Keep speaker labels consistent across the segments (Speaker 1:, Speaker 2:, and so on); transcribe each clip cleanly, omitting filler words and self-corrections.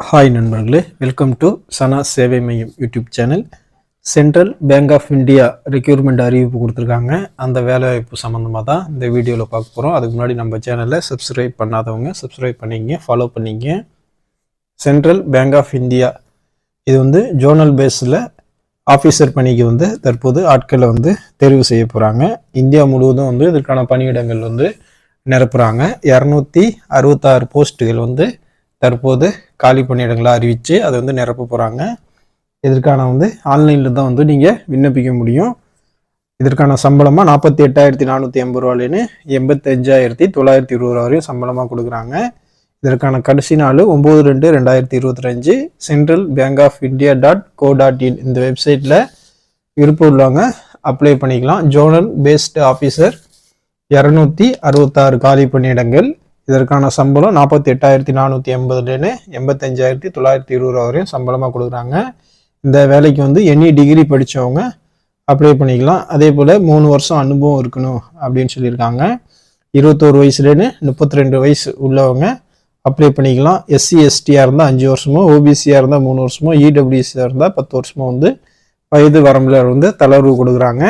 Speaker 1: Hi நண்பர்களே, welcome to சனா சேவை மையம் YouTube channel. Central bank of India recruitment அறிவிப்பு கொடுத்துருக்காங்க. அந்த வேலைவாய்ப்பு சம்மந்தமாக தான் இந்த வீடியோவில் பார்க்க போகிறோம். அதுக்கு முன்னாடி நம்ம சேனலை சப்ஸ்கிரைப் பண்ணாதவங்க சப்ஸ்கிரைப் பண்ணிங்க, ஃபாலோ பண்ணிங்க. சென்ட்ரல் பேங்க் ஆஃப் இந்தியா இது ஜோனல் பேஸில் ஆஃபீஸர் பணிக்கு தற்போது ஆட்களை தேர்வு செய்ய போகிறாங்க. இந்தியா முழுவதும் இதற்கான பணியிடங்கள் நிரப்புகிறாங்க. 266 போஸ்ட்டுகள் தற்போது காலி பணியிடங்களை அறிவித்து அதை நிரப்ப போகிறாங்க. இதற்கான ஆன்லைனில் தான் நீங்கள் விண்ணப்பிக்க முடியும். இதற்கான சம்பளமாக 48,480 ரூபாயிலேன்னு 85,920 ரூபா வரையும் சம்பளமாக கொடுக்குறாங்க. இதற்கான கடைசி நாள் 9/2/2025. Central bank of India .co.in இந்த வெப்சைட்டில் விருப்பம் உள்ளவங்க அப்ளை பண்ணிக்கலாம். ஜோனல் பேஸ்டு ஆஃபீஸர் 266 காலி பணியிடங்கள். இதற்கான சம்பளம் 48,480லேருந்து 85,920 ரூபா வரையும் சம்பளமாக கொடுக்குறாங்க. இந்த வேலைக்கு எனி டிகிரி படித்தவங்க அப்ளை பண்ணிக்கலாம். அதே போல் 3 வருஷம் அனுபவம் இருக்கணும் அப்படின்னு சொல்லியிருக்காங்க. 21 வயசுலேருந்து 32 வயசு உள்ளவங்க அப்ளை பண்ணிக்கலாம். எஸ்சி எஸ்டியாக இருந்தால் 5 வருஷமோ, ஓபிசியாக இருந்தால் 3 வருஷமோ, இடபிள்யூசியாக இருந்தால் 10 வருஷமோ வயது வரம்பில் தளர்வு கொடுக்குறாங்க.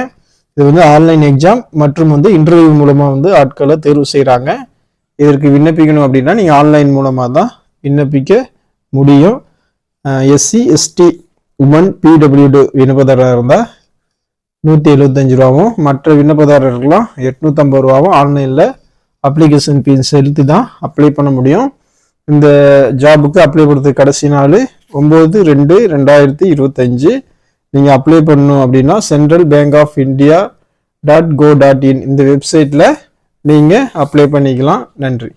Speaker 1: இது ஆன்லைன் எக்ஸாம் மற்றும் இன்டர்வியூ மூலமாக ஆட்களை தேர்வு செய்கிறாங்க. இதற்கு விண்ணப்பிக்கணும் அப்படின்னா நீங்கள் ஆன்லைன் மூலமாக தான் விண்ணப்பிக்க முடியும். எஸ்சி எஸ்டி உமன் பிடபிள்யூடி விண்ணப்பதாரராக இருந்தால் 175 ரூபாவும், மற்ற விண்ணப்பதாரர்கள்லாம் 850 ரூபாவும் ஆன்லைனில் அப்ளிகேஷன் ஃபீஸ் செலுத்தி தான் அப்ளை பண்ண முடியும். இந்த ஜாபுக்கு அப்ளை பண்ணுறதுக்கு கடைசி நாள் 9/2/2025. நீங்கள் அப்ளை பண்ணணும் அப்படின்னா central bank of India .go.in இந்த வெப்சைட்டில் நீங்கள் அப்ளை பண்ணிக்கலாம். நன்றி.